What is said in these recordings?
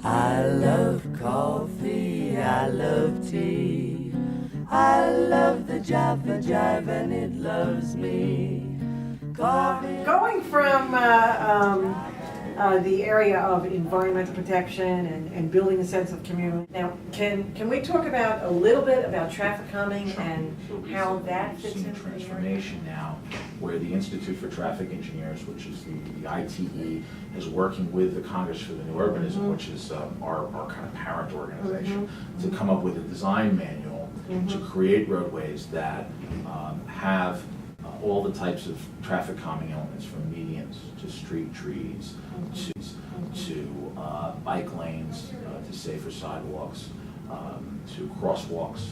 I love coffee, I love tea, I love the Java Jive and it loves me. Coffee. Going from the area of environmental protection and building a sense of community. Now, can we talk about a little bit about traffic calming and how that fits into the transformation now, where the Institute for Traffic Engineers, which is the ITE, is working with the Congress for the New Urbanism, which is our kind of parent organization, to come up with a design manual to create roadways that have all the types of traffic calming elements, from medians to street trees to bike lanes, to safer sidewalks, to crosswalks,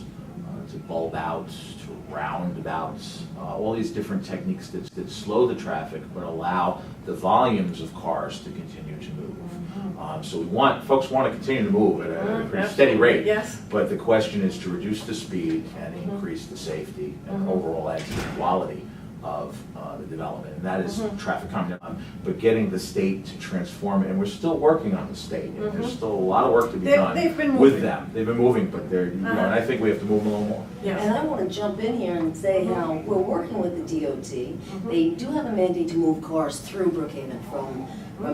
to bulb outs, to roundabouts, all these different techniques that slow the traffic but allow the volumes of cars to continue to move. So folks want to continue to move at a pretty steady rate. Yes. But the question is to reduce the speed and increase the safety and overall add to the quality of the development, and that is traffic calming. But getting the state to transform it, and we're still working on the state. And there's still a lot of work to be done with them. They've been moving, but they're, and I think we have to move a little more. Yes. And I want to jump in here and say how we're working with the DOT. They do have a mandate to move cars through Brookhaven from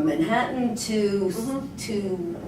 Manhattan to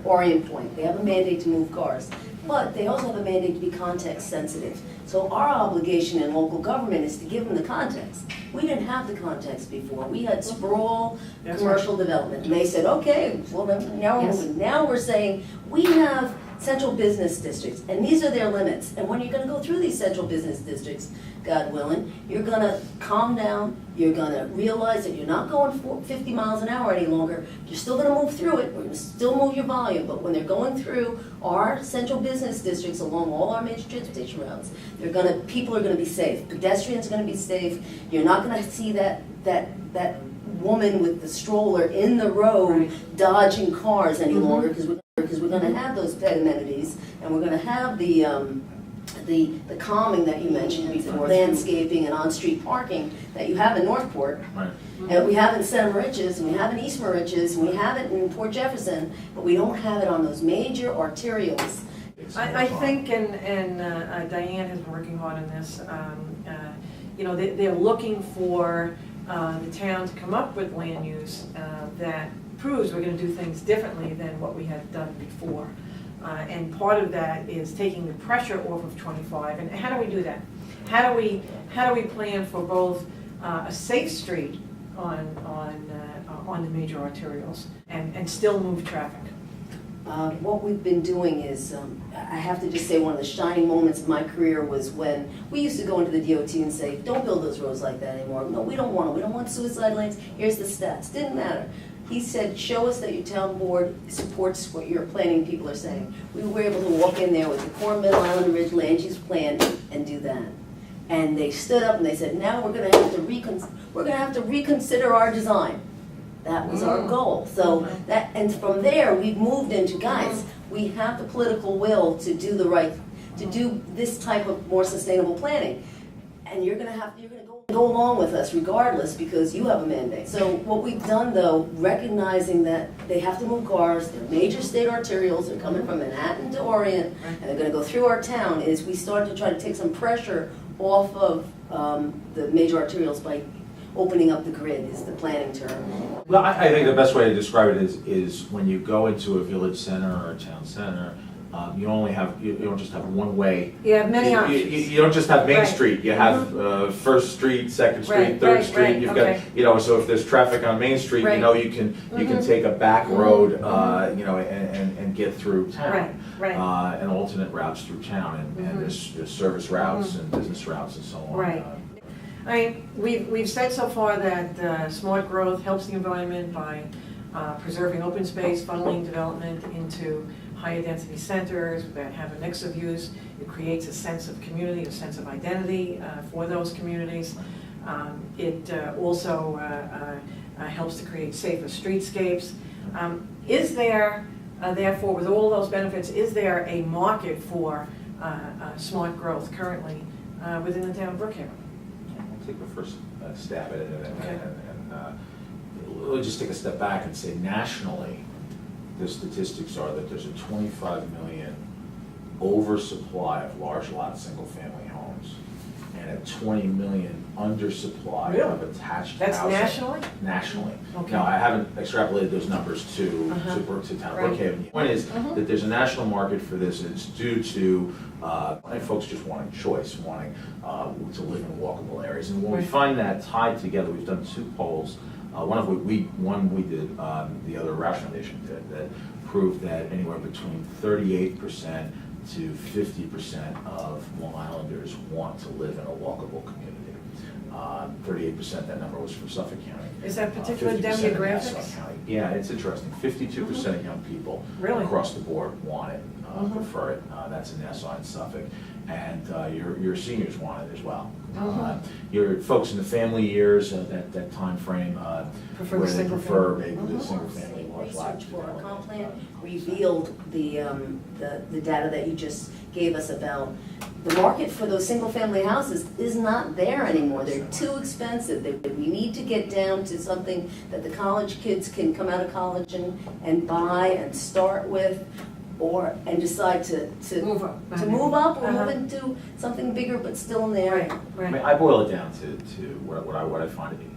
Orient Point. They have a mandate to move cars. But they also have a mandate to be context sensitive. So our obligation in local government is to give them the context. We didn't have the context before. We had sprawl, commercial development. And they said, okay, well now we're moving. Now we're saying we have central business districts, and these are their limits. And when you're going to go through these central business districts, God willing, you're going to calm down. You're going to realize that you're not going 50 miles an hour any longer. You're still going to move through it. We're going to still move your volume. But when they're going through our central business districts along all our major transportation routes, people are going to be safe. Pedestrians are going to be safe. You're not going to see that woman with the stroller in the road dodging cars any longer, because we're going to have those pet amenities, and we're going to have the calming that you mentioned before, landscaping and on-street parking that you have in Northport, and we have in Center Moriches, and we have in East Moriches, and we have it in Port Jefferson, but we don't have it on those major arterials. I think, and Diane has been working hard on this, they're looking for the town to come up with land use that proves we're going to do things differently than what we had done before. And part of that is taking the pressure off of 25. And how do we do that? How do we plan for both a safe street on the major arterials and still move traffic? What we've been doing is, I have to just say, one of the shining moments of my career was when we used to go into the DOT and say, don't build those roads like that anymore. No, we don't want them. We don't want suicide lanes. Here's the stats. Didn't matter. He said, show us that your town board supports what your planning people are saying. We were able to walk in there with the Core Middle Island Ridge Land Use Plan and do that. And they stood up and they said, now we're going to have to reconsider our design. That was our goal. So and from there we've moved into, guys, we have the political will to do this type of more sustainable planning. And you're going to go along with us regardless, because you have a mandate. So what we've done, though, recognizing that they have to move cars, they're major state arterials, they're coming from Manhattan to Orient, and they're going to go through our town, is we started to try to take some pressure off of the major arterials by opening up the grid, is the planning term. Well, I think the best way to describe it is when you go into a village center or a town center, you don't just have one way. You have many options. You don't just have Main Street. You have First Street, Second Street, Third Street. You've got, so if there's traffic on Main Street, you can take a back road, and get through town. And alternate routes through town, and there's service routes and business routes and so on. We've said so far that smart growth helps the environment by preserving open space, funneling development into higher density centers that have a mix of use. It creates a sense of community, a sense of identity for those communities. It also helps to create safer streetscapes. Is there, therefore, with all those benefits, is there a market for smart growth currently within the town of Brookhaven? I'll take the first stab at it, and we'll just take a step back and say nationally, the statistics are that there's a 25 million oversupply of large lot single-family homes and a 20 million undersupply Really? of attached That's housing. nationally? Nationally. Okay. Now, I haven't extrapolated those numbers to town of Right. Brookhaven. The point is that there's a national market for this, and it's due to folks just wanting choice, wanting to live in walkable areas. And when we Right. find that tied together, we've done 2 polls. One we did, the other Roush Foundation did, that proved that anywhere between 38% to 50% of Long Islanders want to live in a walkable community. 38%, that number was from Suffolk County. Is that particular 50% in demographics? Nassau County. Yeah, it's interesting. 52% of young people Really? across the board want it, prefer it. That's in Nassau and Suffolk. And your seniors want it as well. Your folks in the family years, that time frame, Prefer where the they single prefer family. maybe the single family large lot. Research for our comp plan revealed the data that you just gave us about the market for those single-family houses is not there anymore. They're too expensive. We need to get down to something that the college kids can come out of college and buy and start with, and decide to Move up. to move up or move Uh-huh. into something bigger but still in there. Right, I mean, right. I boil it down to what I find to be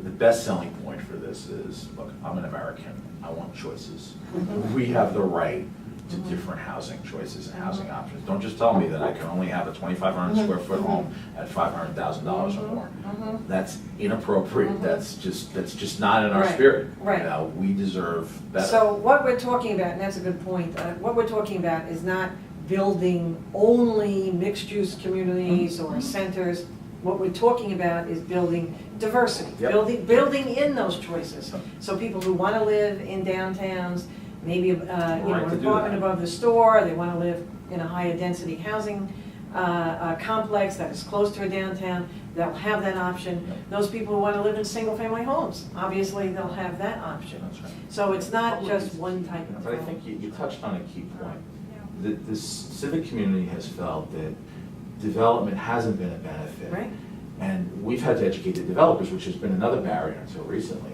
the best selling point for this is, look, I'm an American, I want choices. We have the right to different housing choices and housing options. Don't just tell me that I can only have a 2,500 square foot home at $500,000 or more. That's inappropriate, that's just not in our Right, spirit. right. You know, we deserve better. So what we're talking about, and that's a good point, what we're talking about is not building only mixed-use communities or centers. What we're talking about is building diversity, Yep. building in those choices. So people who want to live in downtowns, maybe Right an to do apartment that. above the store, they want to live in a higher density housing complex that is close to a downtown, they'll have that option. Yep. Those people who want to live in single-family homes, obviously, they'll have that option. That's right. So it's not just one type of But I development. think you touched on a key point. The civic community has felt that development hasn't been a benefit. Right. And we've had to educate the developers, which has been another barrier until recently,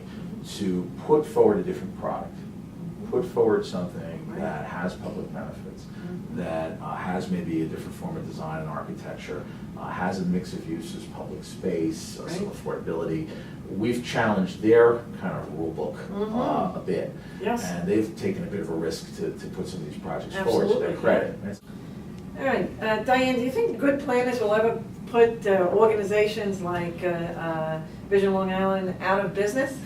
to put forward a different product. Put forward something that has public benefits, that has maybe a different form of design and architecture, has a mix of uses, public space, some affordability. We've challenged their kind of rule book a bit. Yes. And they've taken a bit of a risk to put some of these projects forward to their Absolutely. credit. All right, Diane, do you think good planners will ever put organizations like Vision Long Island out of business?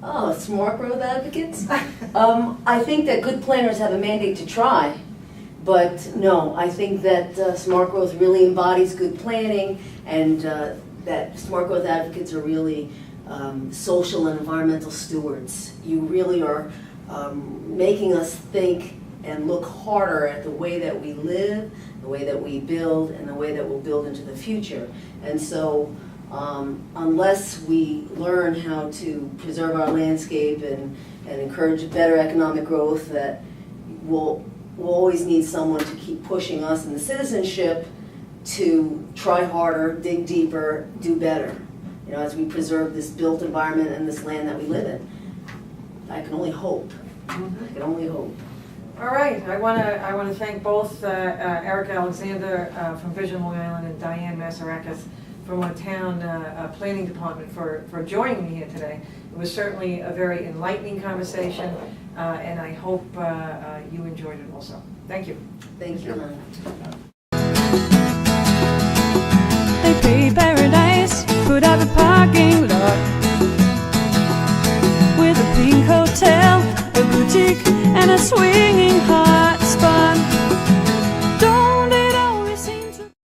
Oh, smart growth advocates? I think that good planners have a mandate to try, but no, I think that smart growth really embodies good planning, and that smart growth advocates are really social and environmental stewards. You really are making us think and look harder at the way that we live, the way that we build, and the way that we'll build into the future. And so unless we learn how to preserve our landscape and encourage better economic growth, that we'll always need someone to keep pushing us in the citizenship to try harder, dig deeper, do better. You know, as we preserve this built environment and this land that we live in. I can only hope. I can only hope. All right, I want to thank both Eric Alexander from Vision Long Island and Diane Masarakis from our town planning department for joining me here today. It was certainly a very enlightening conversation, and I hope you enjoyed it also. Thank you. Thank you. They paid paradise, put up a parking lot with a pink hotel, a boutique, and a swinging hall.